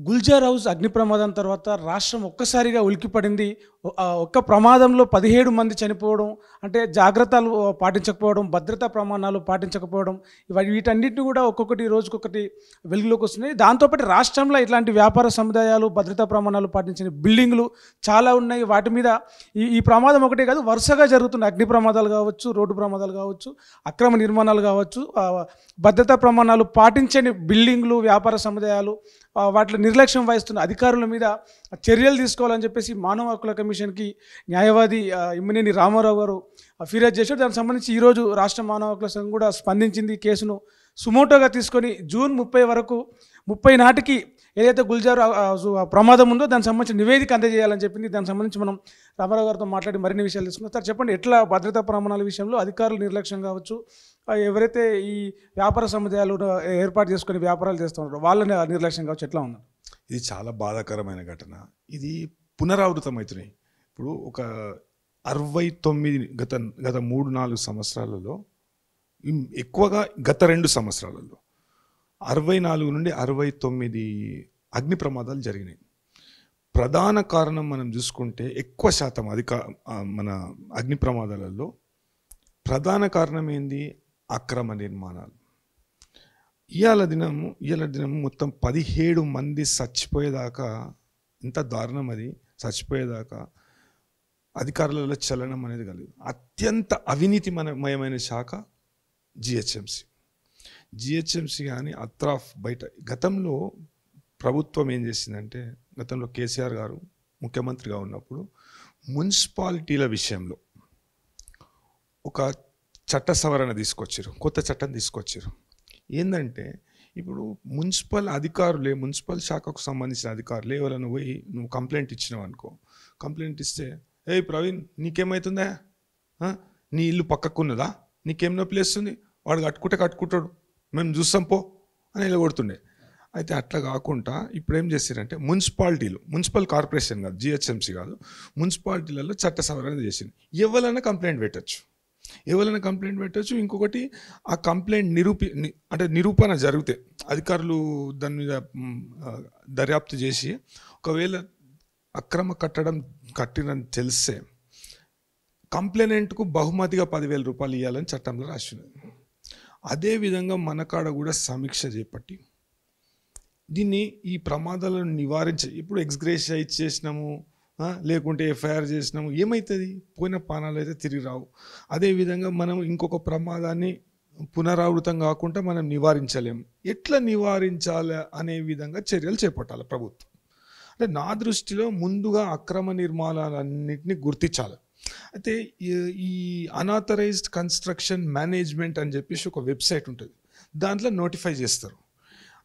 Gulzar house అగ్ని ప్రమాదం తర్వాత రాష్ట్రం ఒక్కసారిగా ఉలిక్కిపడింది. ఒక్క ప్రమాదంలో 17 మంది చనిపోవడం, అంటే జాగ్రత్తలు పాటించకపోవడం, భద్రతా ప్రమాణాలు పాటించకపోవడం, వీటన్నిటిని కూడా ఒక్కొక్కటి రోజుకొకటి వెలుగులోకి వస్తున్నాయి. దాంతోపాటు రాష్ట్రంలో ఇట్లాంటి వ్యాపార సముదాయాలు, భద్రతా ప్రమాణాలు పాటించిన బిల్డింగ్లు చాలా ఉన్నాయి. వాటి మీద ఈ ప్రమాదం ఒకటే కాదు, వరుసగా జరుగుతున్న అగ్ని ప్రమాదాలు కావచ్చు, రోడ్డు ప్రమాదాలు కావచ్చు, అక్రమ నిర్మాణాలు కావచ్చు, భద్రతా ప్రమాణాలు పాటించని బిల్డింగ్లు, వ్యాపార సముదాయాలు, వాటిలో నిర్లక్ష్యం వహిస్తున్న అధికారుల మీద చర్యలు తీసుకోవాలని చెప్పేసి మానవ హక్కుల కమిషన్కి న్యాయవాది ఇమ్మినేని రామారావు గారు ఫిర్యాదు చేశారు. దానికి సంబంధించి ఈరోజు రాష్ట్ర మానవ హక్కుల సంఘం కూడా స్పందించింది. కేసును సుమోటోగా తీసుకొని జూన్ 30 వరకు 30 నాటికి ఏదైతే గుల్జార్ ప్రమాదం ఉందో దానికి సంబంధించిన నివేదిక అందజేయాలని చెప్పింది. దానికి సంబంధించి మనం రామారావు గారితో మాట్లాడి మరిన్ని విషయాలు తీసుకున్నాం. సార్ చెప్పండి, ఎట్లా భద్రతా ప్రమాణాల విషయంలో అధికారులు నిర్లక్ష్యం కావచ్చు, ఎవరైతే ఈ వ్యాపార సముదాయాలు ఏర్పాటు చేసుకుని వ్యాపారాలు చేస్తున్నారో వాళ్ళ నిర్లక్ష్యం కావచ్చు, ఎట్లా ఉంది? ఇది చాలా బాధాకరమైన ఘటన. ఇది పునరావృతమవుతున్నాయి. ఇప్పుడు ఒక 69 గత 3-4 సంవత్సరాలలో, ఎక్కువగా గత 2 సంవత్సరాలలో 64 నుండి 69 అగ్ని ప్రమాదాలు జరిగినాయి. ప్రధాన కారణం మనం చూసుకుంటే ఎక్కువ శాతం మన అగ్ని ప్రమాదాలలో ప్రధాన కారణం ఏంది? అక్రమ నిర్మాణాలు. ఇవాళ దినము మొత్తం 17 మంది చచ్చిపోయేదాకా, ఇంత దారుణం అది, చచ్చిపోయేదాకా అధికారులలో చలనం అనేది కలిగింది. అత్యంత అవినీతిమయమైన శాఖ జిహెచ్ఎంసి కానీ అత్రాఫ్ బయట. గతంలో ప్రభుత్వం ఏం చేసిందంటే, గతంలో కేసీఆర్ గారు ముఖ్యమంత్రిగా ఉన్నప్పుడు మున్సిపాలిటీల విషయంలో ఒక చట్ట సవరణ తీసుకొచ్చారు, కొత్త చట్టం తీసుకొచ్చారు. ఏంటంటే, ఇప్పుడు మున్సిపల్ అధికారులే, మున్సిపల్ శాఖకు సంబంధించిన అధికారులే ఎవరైనా పోయి నువ్వు కంప్లైంట్ ఇచ్చినావు అనుకో, కంప్లైంట్ ఇస్తే, ఏ ప్రవీణ్ నీకేమవుతుందా, నీ ఇల్లు పక్కకున్నదా, నీకేం నొప్పి లేస్తుంది, వాడు కట్టుకుంటాడు, మేము చూస్తాం పో అని వెళ్ళగొడుతుండే. అయితే అట్లా కాకుండా ఇప్పుడు ఏం చేశారంటే, మున్సిపల్ కార్పొరేషన్ కాదు, జిహెచ్ఎంసీ కాదు, మున్సిపాలిటీలలో చట్ట సవరణ చేసింది. ఎవరైనా కంప్లైంట్ పెట్టచ్చు. ఇంకొకటి, ఆ కంప్లైంట్ నిరూపణ జరిగితే అధికారులు దాని మీద దర్యాప్తు చేసి ఒకవేళ అక్రమ కట్టడం కట్టినని తెలిస్తే కంప్లైనెంట్కు బహుమతిగా 10,000 రూపాయలు ఇవ్వాలని చట్టంలో రాసినది. అదేవిధంగా మన కాడ కూడా సమీక్ష చేపట్టి దీన్ని, ఈ ప్రమాదాలను ఇప్పుడు ఎక్స్గ్రేషియా ఇచ్చేసినాము, లేకుంటే ఎఫ్ఐఆర్ చేసినాము, ఏమవుతుంది? పోయిన పానాలు అయితే తిరిగి రావు. అదేవిధంగా మనం ఇంకొక ప్రమాదాన్ని పునరావృతం కాకుండా మనం నివారించలేము. ఎట్లా నివారించాలి అనే విధంగా చర్యలు చేపట్టాలి ప్రభుత్వం. అంటే నా దృష్టిలో ముందుగా అక్రమ నిర్మాణాలన్నింటినీ గుర్తించాలి. అయితే ఈ అనాథరైజ్డ్ కన్స్ట్రక్షన్ మేనేజ్మెంట్ అని చెప్పేసి ఒక వెబ్సైట్ ఉంటుంది, దాంట్లో నోటిఫై చేస్తారు.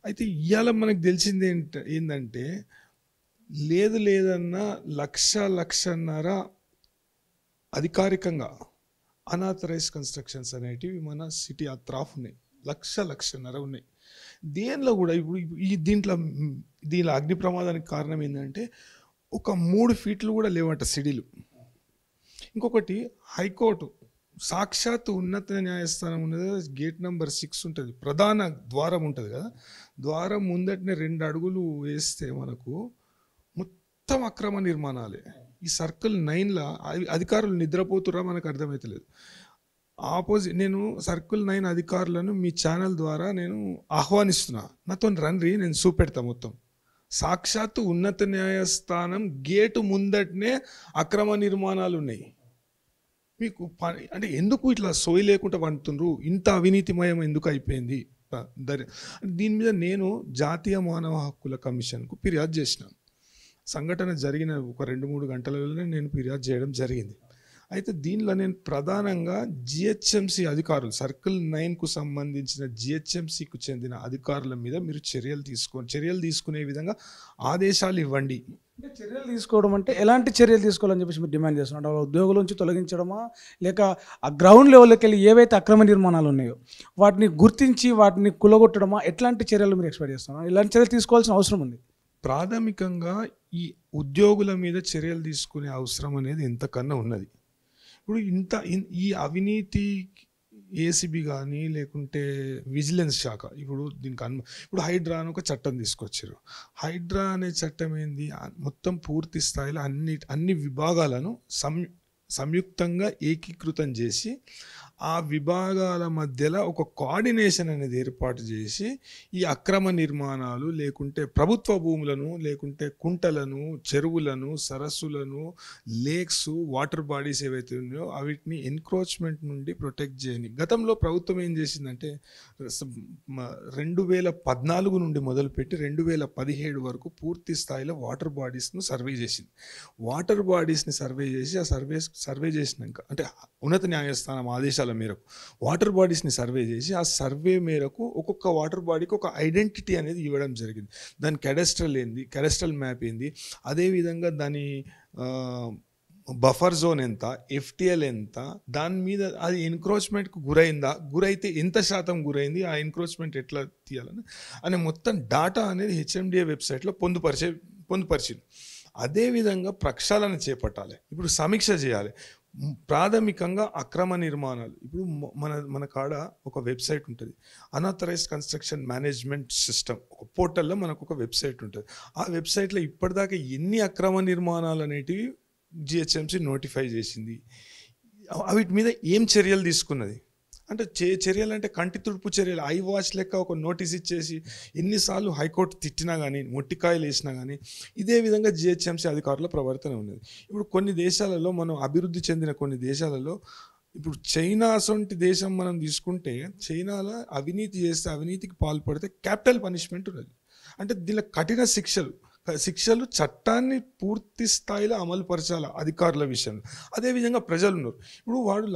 అయితే ఇవాళ మనకు తెలిసింది ఏంటంటే, లేదన్నా 1,00,000-1,50,000 అధికారికంగా అనాథరైజ్డ్ కన్స్ట్రక్షన్స్ అనేటివి మన సిటీ అత్రాఫ్ ఉన్నాయి. 1,00,000-1,50,000 ఉన్నాయి. దేనిలో కూడా ఇప్పుడు దీనిలో అగ్ని ప్రమాదానికి కారణం ఏంటంటే, ఒక 3 ఫీట్లు కూడా లేవంట సిడీలు. ఇంకొకటి, హైకోర్టు సాక్షాత్తు ఉన్నత న్యాయస్థానం ఉన్నది, గేట్ నెంబర్ 6 ఉంటుంది, ప్రధాన ద్వారం ఉంటుంది కదా, ద్వారం ముందటనే 2 అడుగులు వేస్తే మనకు మొత్తం అక్రమ నిర్మాణాలే. ఈ సర్కిల్ 9లో అధికారులు నిద్రపోతురా మనకు అర్థమవుతలేదు. నేను సర్కిల్ 9 అధికారులను మీ ఛానల్ ద్వారా నేను ఆహ్వానిస్తున్నా, నాతో రండి, నేను చూపెడతా మొత్తం. సాక్షాత్తు ఉన్నత న్యాయస్థానం గేటు ముందటనే అక్రమ నిర్మాణాలు ఉన్నాయి. మీకు అంటే ఎందుకు ఇట్లా సోయి లేకుండా వండుతుండ్రు? ఇంత అవినీతిమయం ఎందుకు అయిపోయింది? దీని మీద నేను జాతీయ మానవ హక్కుల కమిషన్కు ఫిర్యాదు చేసినాను. సంఘటన జరిగిన ఒక 2-3 గంటలలోనే నేను ఫిర్యాదు చేయడం జరిగింది. అయితే దీనిలో నేను ప్రధానంగా జిహెచ్ఎంసీ అధికారులు, సర్కిల్ 9కు సంబంధించిన జిహెచ్ఎంసీకు చెందిన అధికారుల మీద మీరు చర్యలు తీసుకునే విధంగా ఆదేశాలు ఇవ్వండి. అంటే చర్యలు తీసుకోవడం అంటే ఎలాంటి చర్యలు తీసుకోవాలని చెప్పేసి మీరు డిమాండ్ చేస్తున్నారు? ఉద్యోగుల నుంచి తొలగించడమా, లేక ఆ గ్రౌండ్ లెవెల్కి వెళ్ళి ఏవైతే అక్రమ నిర్మాణాలు ఉన్నాయో వాటిని గుర్తించి వాటిని కులగొట్టడమా, ఎట్లాంటి చర్యలు మీరు ఎక్స్పెక్ట్ చేస్తున్నారు? ఇలాంటి చర్యలు తీసుకోవాల్సిన అవసరం ఉంది. ప్రాథమికంగా ఈ ఉద్యోగుల మీద చర్యలు తీసుకునే అవసరం అనేది ఎంతకన్నా ఉన్నది. ఇప్పుడు ఈ అవినీతి ఏసీబీ కానీ లేకుంటే విజిలెన్స్ శాఖ ఇప్పుడు దీనికి ఇప్పుడు హైడ్రా అని ఒక చట్టం తీసుకొచ్చారు. హైడ్రా అనే చట్టం ఏంది, మొత్తం పూర్తి స్థాయిలో అన్ని విభాగాలను సంయుక్తంగా ఏకీకృతం చేసి ఆ విభాగాల మధ్యలో ఒక కోఆర్డినేషన్ అనేది ఏర్పాటు చేసి ఈ అక్రమ నిర్మాణాలు లేకుంటే ప్రభుత్వ భూములను లేకుంటే కుంటలను, చెరువులను, సరస్సులను, లేక్స్, వాటర్ బాడీస్ ఏవైతే ఉన్నాయో వీటిని ఎన్క్రోచ్మెంట్ నుండి ప్రొటెక్ట్ చేయని గతంలో ప్రభుత్వం ఏం చేసిందంటే 2014 నుండి మొదలుపెట్టి 2017 వరకు పూర్తి స్థాయిలో వాటర్ బాడీస్ను సర్వే చేసింది. వాటర్ బాడీస్ని సర్వే చేసి ఆ సర్వే చేసినాక అంటే ఉన్నత న్యాయస్థానం ఆదేశాల మేరకు వాటర్ బాడీస్ని సర్వే చేసి ఆ సర్వే మేరకు ఒక్కొక్క వాటర్ బాడీకి ఒక ఐడెంటిటీ అనేది ఇవ్వడం జరిగింది. దాని కెడస్ట్రల్ మ్యాప్ ఏంది, అదేవిధంగా దాని బఫర్ జోన్ ఎంత, ఎఫ్టిఎల్ ఎంత, దాని మీద అది ఎన్క్రోచ్మెంట్కు గురైతే ఎంత శాతం గురైంది, ఆ ఎన్క్రోచ్మెంట్ ఎట్లా తీయాలని అనే మొత్తం డాటా అనేది హెచ్ఎండిఏ వెబ్సైట్లో పొందుపరిచింది. అదేవిధంగా ప్రక్షాళన చేపట్టాలి, ఇప్పుడు సమీక్ష చేయాలి. ప్రాథమికంగా అక్రమ నిర్మాణాలు ఇప్పుడు మన కాడ ఒక వెబ్సైట్ ఉంటుంది, అన్ఆథరైజ్డ్ కన్స్ట్రక్షన్ మేనేజ్మెంట్ సిస్టమ్, ఒక పోర్టల్లో మనకు ఒక వెబ్సైట్ ఉంటుంది. ఆ వెబ్సైట్లో ఇప్పటిదాకా ఎన్ని అక్రమ నిర్మాణాలు అనేటివి జిహెచ్ఎంసీ నోటిఫై చేసింది, వీటి మీద ఏం చర్యలు తీసుకున్నది అంటే చర్యలు అంటే కంటి తుడుపు చర్యలు, ఐ వాచ్ లెక్క ఒక నోటీస్ ఇచ్చేసి ఎన్నిసార్లు హైకోర్టు తిట్టినా కానీ, మొట్టికాయలు వేసినా కానీ ఇదే విధంగా జిహెచ్ఎంసీ అధికారుల ప్రవర్తన ఉన్నది. ఇప్పుడు కొన్ని దేశాలలో, మనం అభివృద్ధి చెందిన కొన్ని దేశాలలో, ఇప్పుడు చైనా అసొంటి దేశం మనం తీసుకుంటే, చైనాలో అవినీతి చేస్తే, అవినీతికి పాల్పడితే క్యాపిటల్ పనిష్మెంట్ ఉన్నది. అంటే దీనిలో కఠిన శిక్షలు చట్టాన్ని పూర్తి స్థాయిలో అమలు పరచాలి అధికారుల విషయంలో. అదేవిధంగా ప్రజలు ఉన్నారు, ఇప్పుడు వాడు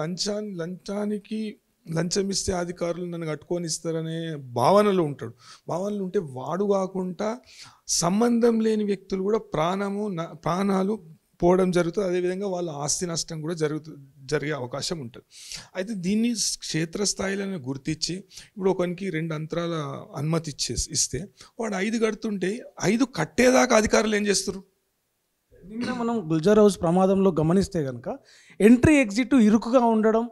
లంచం ఇస్తే అధికారులు నన్ను కట్టుకొని ఇస్తారనే భావనలో ఉంటే వాడు కాకుండా సంబంధం లేని వ్యక్తులు కూడా ప్రాణాలు పోవడం జరుగుతుంది. అదేవిధంగా వాళ్ళ ఆస్తి నష్టం కూడా జరిగే అవకాశం ఉంటుంది. అయితే దీన్ని క్షేత్రస్థాయిలోనే గుర్తించి ఇప్పుడు ఒకరికి 2 అంతరాల అనుమతి ఇస్తే వాడు 5 కడుతుంటే 5 కట్టేదాకా అధికారులు ఏం చేస్తారు? నిన్న మనం గుల్జార్ హౌస్ ప్రమాదంలో గమనిస్తే కనుక ఎంట్రీ ఎగ్జిట్ ఇరుకుగా ఉండడం,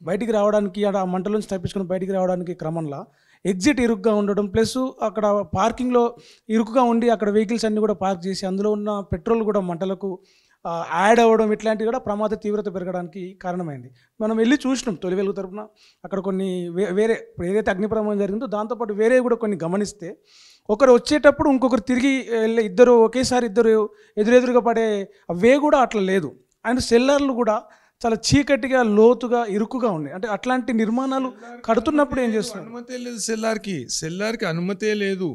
బయటికి రావడానికి ఆ మంటలోంచి తప్పించుకొని బయటికి రావడానికి క్రమంలో ఎగ్జిట్ ఇరుకుగా ఉండడం, ప్లస్ అక్కడ పార్కింగ్లో ఇరుకుగా ఉండి అక్కడ వెహికల్స్ అన్నీ కూడా పార్క్ చేసి అందులో ఉన్న పెట్రోల్ కూడా మంటలకు యాడ్ అవ్వడం, ఇట్లాంటివి కూడా ప్రమాద తీవ్రత పెరగడానికి కారణమైంది. మనం వెళ్ళి చూసినాం తొలి వెలుగు తరపున అక్కడ కొన్ని వేరే ఏదైతే అగ్ని ప్రమాదం జరిగిందో దాంతోపాటు వేరే కూడా కొన్ని గమనిస్తే ఒకరు వచ్చేటప్పుడు ఇంకొకరు తిరిగి వెళ్ళే ఇద్దరు ఎదురెదురుగా పడే అవే కూడా అట్లా లేదు. అండ్ సెల్లర్లు కూడా చాలా చీకటిగా, లోతుగా, ఇరుకుగా ఉన్నాయి. అంటే అట్లాంటి నిర్మాణాలు కడుతున్నప్పుడు ఏం చేస్తున్నారు? అనుమతే లేదు సెల్లార్కి అనుమతే లేదు.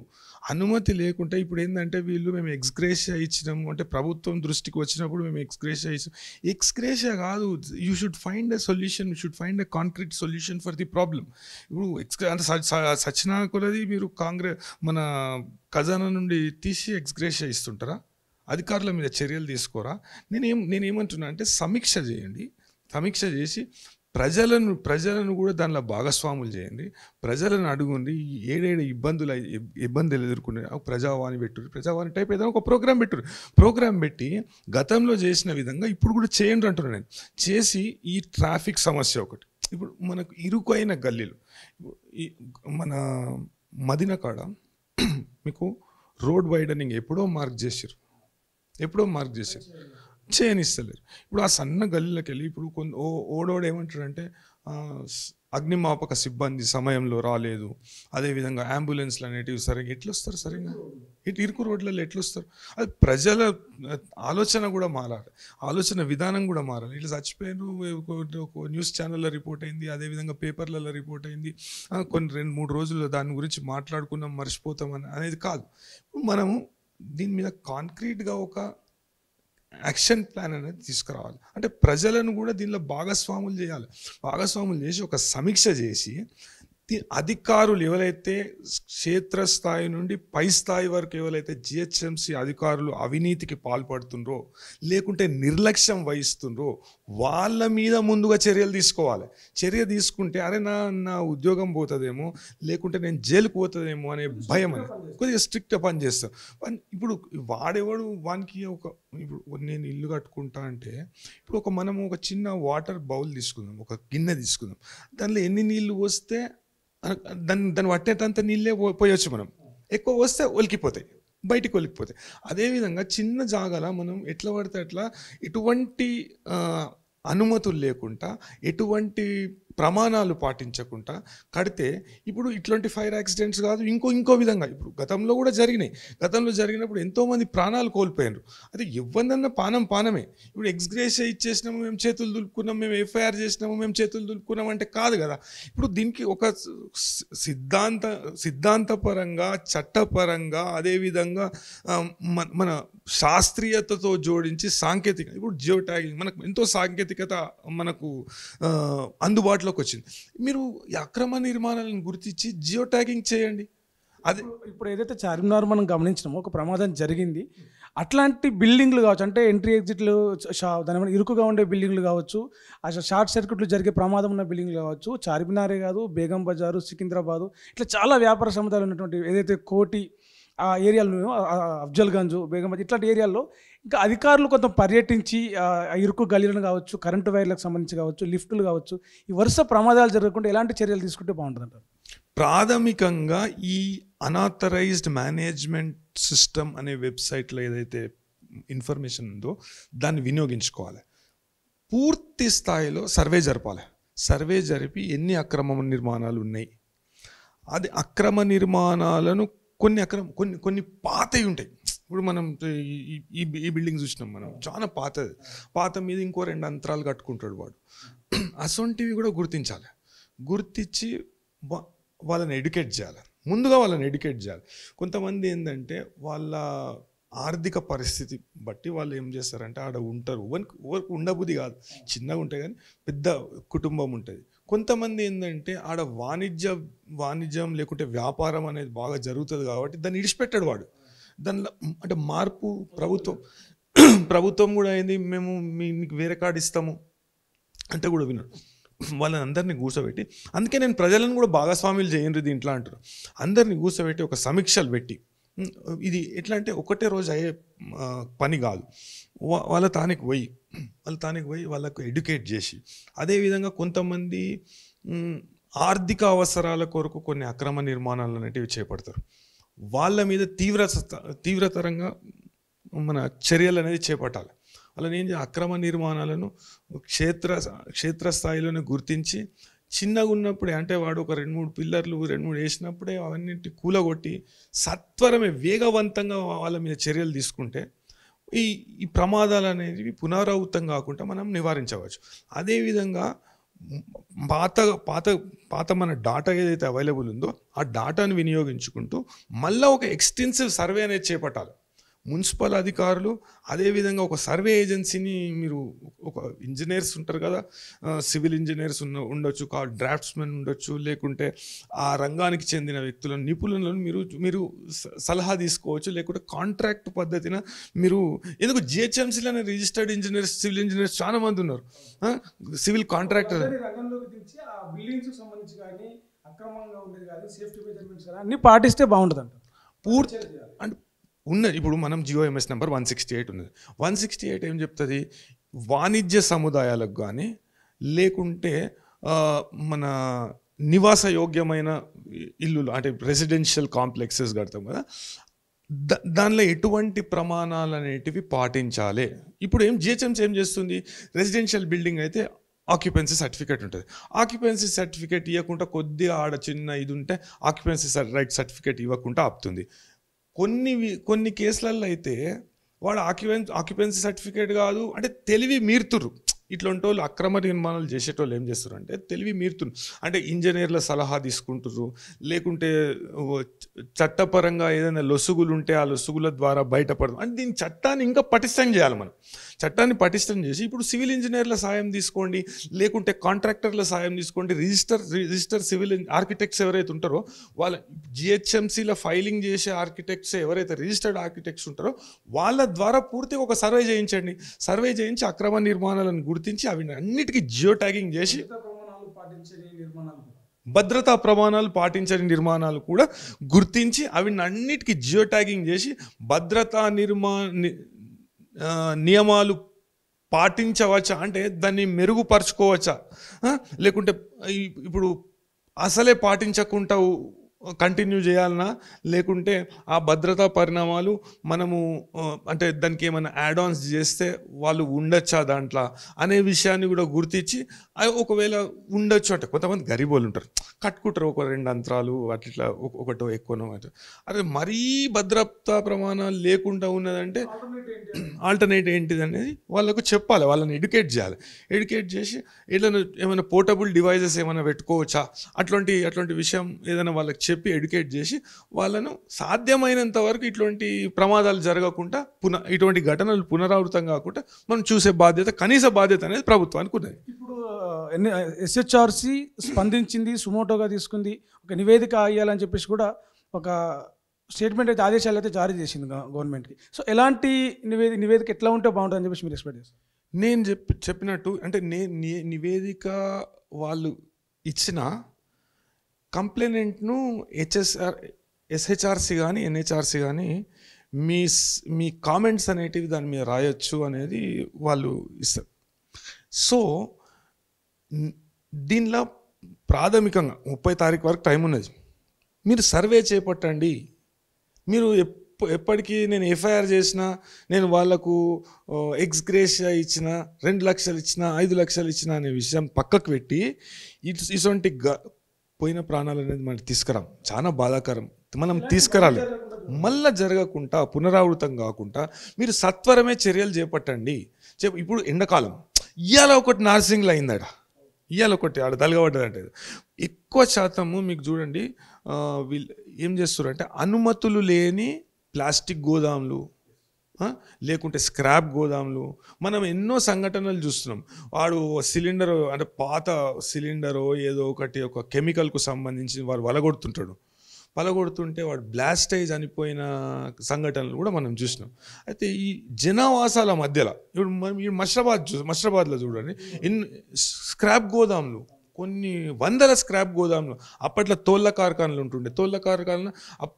అనుమతి లేకుంటే ఇప్పుడు ఏంటంటే మేము ఎక్స్గ్రేషియా ఇచ్చినాము అంటే ప్రభుత్వం దృష్టికి వచ్చినప్పుడు మేము ఎక్స్గ్రేషియా ఇచ్చాం. ఎక్స్గ్రేషియా కాదు, you should find a solution, you should find a concrete solution for the problem. ఇప్పుడు అంటే సచ్చినా కొలది మీరు మన ఖజానా నుండి తీసి ఎక్స్గ్రేషియా ఇస్తుంటారా? అధికారుల మీద చర్యలు తీసుకోరా? నేనేమంటున్నా అంటే సమీక్ష చేయండి, సమీక్ష చేసి ప్రజలను కూడా దానిలో భాగస్వాములు చేయండి. ప్రజలను అడుగుండి ఏడేడు ఇబ్బందులు ఎదుర్కొనే ప్రజావాణి టైప్ ఏదైనా ఒక ప్రోగ్రామ్ పెట్టి గతంలో చేసిన విధంగా ఇప్పుడు కూడా చేయండి అంటున్నాను నేను. చేసి ఈ ట్రాఫిక్ సమస్య ఒకటి, ఇప్పుడు మనకు ఇరుకైన గల్లీలు, మన మదిన కాడ మీకు రోడ్ వైడనింగ్ ఎప్పుడో మార్క్ చేసారు, చేయనిస్తలేరు. ఇప్పుడు ఆ సన్న గల్లీలోకి వెళ్ళి ఇప్పుడు ఓడోడు ఏమంటాడంటే అగ్నిమాపక సిబ్బంది సమయంలో రాలేదు, అదేవిధంగా అంబులెన్స్లు అనేటివి సరిగ్గా ఎట్లా వస్తారు, సరిగ్గా ఇరుకు రోడ్లలో ఎట్లా వస్తారు? అది ప్రజల ఆలోచన కూడా మారాలి, ఆలోచన విధానం కూడా మారాలి. ఇట్లా చచ్చిపోయారు న్యూస్ ఛానల్లో రిపోర్ట్ అయింది, అదేవిధంగా పేపర్లలో రిపోర్ట్ అయింది, కొన్ని 2-3 రోజుల్లో దాని గురించి మాట్లాడుకున్నాం మర్చిపోతాం అనేది కాదు. మనము దీని మీద కాంక్రీట్గా ఒక యాక్షన్ ప్లాన్ అనేది తీసుకురావాలి. అంటే ప్రజలను కూడా దీనిలో భాగస్వాములు చేయాలి. భాగస్వాములు చేసి ఒక సమీక్ష చేసి అధికారులు ఎవరైతే క్షేత్రస్థాయి నుండి పై స్థాయి వరకు ఎవరైతే జిహెచ్ఎంసీ అధికారులు అవినీతికి పాల్పడుతుండ్రో లేకుంటే నిర్లక్ష్యం వహిస్తుండ్రో వాళ్ళ మీద ముందుగా చర్యలు తీసుకోవాలి. చర్య తీసుకుంటే అరే నా ఉద్యోగం పోతుందేమో లేకుంటే నేను జైలుకు పోతుందేమో అనే భయం అని కొద్దిగా స్ట్రిక్ట్గా పనిచేస్తాం. ఇప్పుడు వాడెవడు వానికి ఇప్పుడు నేను ఇల్లు కట్టుకుంటా అంటే ఇప్పుడు మనము ఒక చిన్న వాటర్ బౌల్ తీసుకుందాం, ఒక గిన్నె తీసుకుందాం, దానిలో ఎన్ని నీళ్ళు వస్తే దాన్ని పట్టేటంత నీళ్ళే పోయొచ్చు. మనం ఎక్కువ వస్తే ఒలికిపోతాయి, బయటికి ఒలికిపోతాయి. అదేవిధంగా చిన్న జాగాలో మనం ఎట్లా పడితే అట్లా ఎటువంటి అనుమతులు లేకుండా ఎటువంటి ప్రమాణాలు పాటించకుండా కడితే ఇప్పుడు ఇట్లాంటి ఫైర్ యాక్సిడెంట్స్ కాదు, ఇంకో విధంగా ఇప్పుడు గతంలో కూడా జరిగినాయి. గతంలో జరిగినప్పుడు ఎంతోమంది ప్రాణాలు కోల్పోయినారు. అది ఎవరినన్నా పానమే. ఇప్పుడు ఎక్స్గ్రేషియా ఇచ్చేసినాము మేము చేతులు దులుపుకున్నాం, మేము ఎఫ్ఐఆర్ చేసినాము మేము చేతులు దులుపుకున్నాం అంటే కాదు కదా. ఇప్పుడు దీనికి ఒక సిద్ధాంతపరంగా చట్టపరంగా అదేవిధంగా మన శాస్త్రీయతతో జోడించి సాంకేతిక ఇప్పుడు జియో ట్యాగింగ్ మనకు ఎంతో సాంకేతికత మనకు అందుబాటులోకి వచ్చింది. మీరు ఈ అక్రమ నిర్మాణాలను గుర్తించి జియో ట్యాగింగ్ చేయండి. అది ఇప్పుడు ఏదైతే చార్మినార్ మనం గమనించినామో ఒక ప్రమాదం జరిగింది, అట్లాంటి బిల్డింగ్లు కావచ్చు, అంటే ఎంట్రీ ఎగ్జిట్లు దాని మీద ఇరుకుగా ఉండే బిల్డింగ్లు కావచ్చు, అసలు షార్ట్ సర్క్యూట్లు జరిగే ప్రమాదం ఉన్న బిల్డింగ్లు కావచ్చు, చార్మినారే కాదు బేగం బజారు, సికింద్రాబాదు ఇట్లా చాలా వ్యాపార సముదాయాలు ఉన్నటువంటి ఏదైతే కోటి ఆ ఏరియాలో అఫ్జల్గంజ్, బేగంబాద్ ఇట్లాంటి ఏరియాల్లో ఇంకా అధికారులు కొంత పర్యటించి ఇరుకు గలీలను కావచ్చు, కరెంటు వైర్లకు సంబంధించి కావచ్చు, లిఫ్టులు కావచ్చు, ఈ వరుస ప్రమాదాలు జరగకుండా ఎలాంటి చర్యలు తీసుకుంటే బాగుంటుంది అంటారు? ప్రాథమికంగా ఈ అనాథరైజ్డ్ మేనేజ్మెంట్ సిస్టమ్ అనే వెబ్సైట్లో ఏదైతే ఇన్ఫర్మేషన్ ఉందో దాన్ని వినియోగించుకోవాలి. పూర్తి స్థాయిలో సర్వే జరపాలి. సర్వే జరిపి ఎన్ని అక్రమ నిర్మాణాలు ఉన్నాయి, అది అక్రమ నిర్మాణాలను కొన్ని పాతవి ఉంటాయి. ఇప్పుడు మనం ఈ బిల్డింగ్ చూసినాం, మనం చాలా పాత మీద ఇంకో 2 అంతరాలు కట్టుకుంటాడు వాడు. అసొంటివి కూడా గుర్తించాలి. గుర్తించి వాళ్ళని ఎడ్యుకేట్ చేయాలి. ముందుగా వాళ్ళని ఎడ్యుకేట్ చేయాలి. కొంతమంది ఏంటంటే వాళ్ళ ఆర్థిక పరిస్థితి బట్టి వాళ్ళు ఏం చేస్తారంటే ఆడ ఉంటారు, ఎవరికి ఉండబుద్ధి కాదు, చిన్నగా ఉంటాయి కానీ పెద్ద కుటుంబం ఉంటుంది. కొంతమంది ఏంటంటే ఆడ వాణిజ్యం లేకుంటే వ్యాపారం అనేది బాగా జరుగుతుంది కాబట్టి దాన్ని ఇడిచిపెట్టాడు వాడు. దానిలో అంటే మార్పు ప్రభుత్వం కూడా అయింది, మేము మీకు వేరే కార్డు ఇస్తాము అంటే కూడా విన్నాడు. వాళ్ళని అందరినీ కూర్చోబెట్టి, అందుకే నేను ప్రజలను కూడా భాగస్వాములు చేయండి దీంట్లో అంటారు. అందరినీ కూర్చోబెట్టి ఒక సమీక్షలు పెట్టి, ఇది ఎట్లా అంటే ఒకటే రోజు అయ్యే పని కాదు. వాళ్ళ తానికి పోయి వాళ్ళకు ఎడ్యుకేట్ చేసి, అదేవిధంగా కొంతమంది ఆర్థిక అవసరాల కొరకు కొన్ని అక్రమ నిర్మాణాలు అనేటివి చేపడతారు. వాళ్ళ మీద తీవ్రతరంగా మన చర్యలు అనేది చేపట్టాలి. వాళ్ళని అక్రమ నిర్మాణాలను క్షేత్రస్థాయిలోనే గుర్తించి చిన్నగా ఉన్నప్పుడే, అంటే వాడు ఒక 2-3 పిల్లర్లు 2-3 వేసినప్పుడే అవన్నింటి కూలగొట్టి సత్వరమే వేగవంతంగా వాళ్ళ మీద చర్యలు తీసుకుంటే ఈ ప్రమాదాలు అనేవి పునరావృతం కాకుండా మనం నివారించవచ్చు. అదేవిధంగా పాత మన డాటా ఏదైతే అవైలబుల్ ఉందో ఆ డాటాను వినియోగించుకుంటూ మళ్ళీ ఒక ఎక్స్టెన్సివ్ సర్వే అనేది చేపట్టాలి. మున్సిపల్ అధికారులు అదేవిధంగా ఒక సర్వే ఏజెన్సీని, మీరు ఒక ఇంజనీర్స్ ఉంటారు కదా, సివిల్ ఇంజనీర్స్ ఉండొచ్చు, డ్రాఫ్ట్స్మెన్ ఉండొచ్చు, లేకుంటే ఆ రంగానికి చెందిన వ్యక్తులను నిపుణులను మీరు సలహా తీసుకోవచ్చు. లేకుంటే కాంట్రాక్ట్ పద్ధతిన మీరు ఎందుకు జిహెచ్ఎంసీలోనే రిజిస్టర్డ్ ఇంజనీర్స్, సివిల్ ఇంజనీర్స్ చాలా మంది ఉన్నారు, సివిల్ కాంట్రాక్టర్ అన్ని పాటిస్తే బాగుంటుంది అంట. పూర్తి అంటే ఉన్నది. ఇప్పుడు మనం జియోఎంఎస్ నెంబర్ 168 ఉన్నది. 168 ఏం చెప్తుంది, వాణిజ్య సముదాయాలకు కానీ లేకుంటే మన నివాస యోగ్యమైన ఇల్లులు అంటే రెసిడెన్షియల్ కాంప్లెక్సెస్ కడతాం కదా, దానిలో ఎటువంటి ప్రమాణాలు అనేటివి పాటించాలి. ఇప్పుడు జిహెచ్ఎంసీ ఏం చేస్తుంది, రెసిడెన్షియల్ బిల్డింగ్ అయితే ఆక్యుపెన్సీ సర్టిఫికేట్ ఉంటుంది. ఆక్యుపెన్సీ సర్టిఫికేట్ ఇవ్వకుండా కొద్దిగా ఆడ చిన్న ఇది ఉంటే ఆక్యుపెన్సీ రైట్ సర్టిఫికేట్ ఇవ్వకుండా ఆపుతుంది. కొన్ని కేసులలో అయితే వాడు ఆక్యుపెన్సీ సర్టిఫికేట్ కాదు అంటే తెలివి మీరుతురు, ఇట్లాంటి వాళ్ళు అక్రమ నిర్మాణాలు చేసేటోళ్ళు ఏం చేస్తారంటే తెలివి మీరుతున్నారు. అంటే ఇంజనీర్ల సలహా తీసుకుంటారు, లేకుంటే చట్టపరంగా ఏదైనా లొసుగులు ఉంటే ఆ లొసుగుల ద్వారా బయటపడదు. అంటే దీని చట్టాన్ని ఇంకా పటిష్టం చేయాలి. మనం చట్టాన్ని పటిష్టం చేసి ఇప్పుడు సివిల్ ఇంజనీర్ల సాయం తీసుకోండి, లేకుంటే కాంట్రాక్టర్ల సాయం తీసుకోండి, రిజిస్టర్ సివిల్ ఆర్కిటెక్ట్స్ ఎవరైతే ఉంటారో వాళ్ళ జిహెచ్ఎంసీలో ఫైలింగ్ చేసే ఆర్కిటెక్ట్స్ ఎవరైతే రిజిస్టర్డ్ ఆర్కిటెక్ట్స్ ఉంటారో వాళ్ళ ద్వారా పూర్తిగా ఒక సర్వే చేయించండి. సర్వే చేయించి అక్రమ నిర్మాణాలను గుర్తించి అవి అన్నిటికీ జియో ట్యాగింగ్ చేసి భద్రతా ప్రమాణాలు పాటించని నిర్మాణాలు కూడా గుర్తించి అవి అన్నిటికీ జియో ట్యాగింగ్ చేసి భద్రతా నియమాలు పాటించవచ్చా అంటే దాన్ని మెరుగుపరచుకోవచ్చా, లేకుంటే ఇప్పుడు అసలే పాటించకుండా కంటిన్యూ చేయాలన్నా, లేకుంటే ఆ భద్రతా పరిణామాలు మనము అంటే దానికి ఏమైనా యాడ్ ఆన్స్ చేస్తే వాళ్ళు ఉండొచ్చా దాంట్లో అనే విషయాన్ని కూడా గుర్తించి ఒకవేళ ఉండొచ్చు అంటే కొంతమంది గరీబోళ్ళు ఉంటారు, కట్టుకుంటారు ఒక 2 అంతరాలు అట్లా ఒకటో ఎక్కువనో అట్లా. అదే మరీ భద్రతా ప్రమాణాలు లేకుండా ఉన్నదంటే ఆల్టర్నేట్ ఏంటిది అనేది వాళ్ళకు చెప్పాలి, వాళ్ళని ఎడ్యుకేట్ చేయాలి. ఎడ్యుకేట్ చేసి ఏమైనా పోర్టబుల్ డివైజెస్ ఏమైనా పెట్టుకోవచ్చా అట్లాంటి విషయం ఏదైనా వాళ్ళకి చెప్పి ఎడ్యుకేట్ చేసి వాళ్ళను సాధ్యమైనంత వరకు ఇటువంటి ప్రమాదాలు జరగకుండా ఇటువంటి ఘటనలు పునరావృతం కాకుండా మనం చూసే బాధ్యత, కనీస బాధ్యత అనేది ప్రభుత్వానికి ఉన్నది. ఇప్పుడు ఎస్హెచ్ఆర్సి స్పందించింది, సుమోటోగా తీసుకుంది, ఒక నివేదిక ఇవ్వాలని చెప్పేసి కూడా ఒక స్టేట్మెంట్ అయితే ఆదేశాలు అయితే జారీ చేసింది గవర్నమెంట్కి. సో ఎలాంటి నివేదిక ఎట్లా ఉంటే బాగుంటుందని చెప్పేసి మీరు ఎక్స్పెక్ట్ చేస్తారు? నేను చెప్పినట్టు అంటే నివేదిక వాళ్ళు ఇచ్చిన కంప్లైనెంట్ను ఎస్హెచ్ఆర్సి కానీ ఎన్హెచ్ఆర్సి కానీ మీ కామెంట్స్ అనేటివి దాని మీద రాయొచ్చు అనేది వాళ్ళు ఇస్తారు. సో దీనిలో ప్రాథమికంగా 30 తారీఖు వరకు టైం ఉన్నది. మీరు సర్వే చేపట్టండి. మీరు ఎప్పటికీ నేను ఎఫ్ఐఆర్ చేసిన, నేను వాళ్లకు ఎక్స్గ్రేషియా ఇచ్చిన, 2 లక్షలు ఇచ్చిన, 5 లక్షలు ఇచ్చిన అనే విషయం పక్కకు పెట్టి ఇటువంటి పోయిన ప్రాణాలు అనేది మనకి తీసుకురాం. చాలా బాధాకరం. మనం తీసుకురాలి. మళ్ళా జరగకుండా పునరావృతం కాకుండా మీరు సత్వరమే చర్యలు చేపట్టండి. ఇప్పుడు ఎండాకాలం ఇవాళ ఒకటి నార్సింగ్లో అయిందట, ఇవాళ ఒకటి ఆడ తలగబడ్డదంటే ఎక్కువ శాతము మీకు చూడండి వీళ్ళు ఏం చేస్తారంటే అనుమతులు లేని ప్లాస్టిక్ గోదాములు, లేకుంటే స్క్రాప్ గోదాములు మనం ఎన్నో సంఘటనలు చూస్తున్నాం. వాడు సిలిండర్ అంటే పాత సిలిండరో ఏదో ఒకటి ఒక కెమికల్కు సంబంధించి వాడు పలగొడుతుంటే వాడు బ్లాస్ట్ అయి చనిపోయిన సంఘటనలు కూడా మనం చూసినాం. అయితే ఈ జనావాసాల మధ్యలో ఇప్పుడు మష్రాబాద్లో చూడండి స్క్రాప్ గోదాములు, కొన్ని వందల స్క్రాప్ గోదాములు. అప్పట్లో తోళ్ళ కార్ఖానలు ఉంటుండే, తోళ్ళ కార్ఖానలు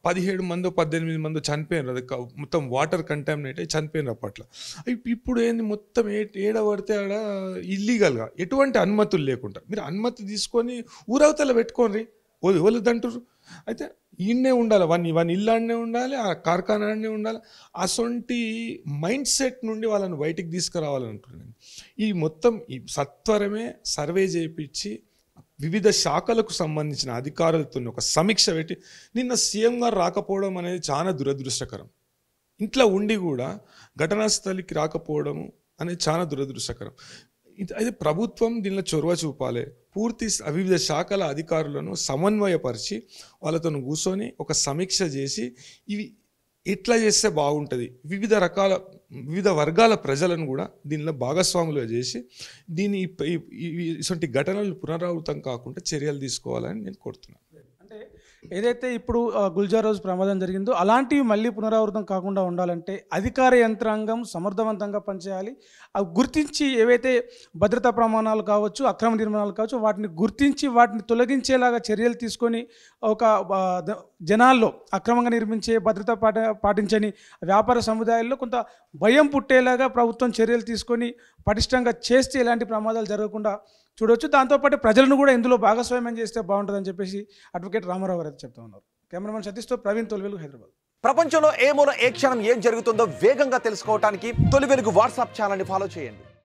17 మందో 18 మందో చనిపోయినారు. అది మొత్తం వాటర్ కంటామినేట్ అయ్యి చనిపోయినారు అప్పట్లో. ఇప్పుడు ఏంది మొత్తం ఏడబడితే ఆడ ఇల్లీగల్గా ఎటువంటి అనుమతులు లేకుండా మీరు అనుమతి తీసుకొని ఊరవతల పెట్టుకోండి, వద్దంటారు. అయితే ఈయన్నే ఉండాలి, వన్ ఇల్లాడనే ఉండాలి, ఆ కార్ఖానానే ఉండాలి. అసొంటి మైండ్ సెట్ నుండి వాళ్ళని బయటికి తీసుకురావాలంటున్నాను. ఈ మొత్తం ఈ సత్వరమే సర్వే చేయించి వివిధ శాఖలకు సంబంధించిన అధికారులతో ఒక సమీక్ష పెట్టి, నిన్న సీఎం గారు రాకపోవడం అనేది చాలా దురదృష్టకరం. ఇంట్లో ఉండి కూడా ఘటనా స్థలికి రాకపోవడం అనేది చాలా దురదృష్టకరం. అయితే ప్రభుత్వం దీనిలో చొరవ చూపాలి. పూర్తి వివిధ శాఖల అధికారులను సమన్వయపరిచి వాళ్ళతో కూర్చొని ఒక సమీక్ష చేసి ఇవి ఎట్లా చేస్తే బాగుంటుంది, వివిధ వర్గాల ప్రజలను కూడా దీనిలో భాగస్వాములుగా చేసి ఇటువంటి ఘటనలు పునరావృతం కాకుండా చర్యలు తీసుకోవాలని నేను కోరుతున్నాను. అంటే ఏదైతే ఇప్పుడు గుల్జార్ రోజు ప్రమాదం జరిగిందో అలాంటివి మళ్ళీ పునరావృతం కాకుండా ఉండాలంటే అధికార యంత్రాంగం సమర్థవంతంగా పనిచేయాలి. అవి గుర్తించి ఏవైతే భద్రతా ప్రమాణాలు కావచ్చు, అక్రమ నిర్మాణాలు కావచ్చు, వాటిని గుర్తించి వాటిని తొలగించేలాగా చర్యలు తీసుకొని ఒక జనాల్లో అక్రమంగా నిర్మించే భద్రత పాటించని వ్యాపార సముదాయాల్లో కొంత భయం పుట్టేలాగా ప్రభుత్వం చర్యలు తీసుకొని పటిష్టంగా చేస్తే ఎలాంటి ప్రమాదాలు జరగకుండా చూడవచ్చు. దాంతోపాటు ప్రజలను కూడా ఇందులో భాగస్వామ్యం చేస్తే బాగుంటుందని చెప్పేసి అడ్వకేట్ రామారావు గారు చెప్తా ఉన్నారు. కెమెరామెన్ సతీష్తో ప్రవీణ్, తొలివెలుగు, హైదరాబాద్. ప్రపంచంలో ఏ మూల ఏ క్షణం ఏం జరుగుతుందో వేగంగా తెలుసుకోవడానికి తొలివెలుగు వాట్సాప్ ఛానల్ని ఫాలో చేయండి.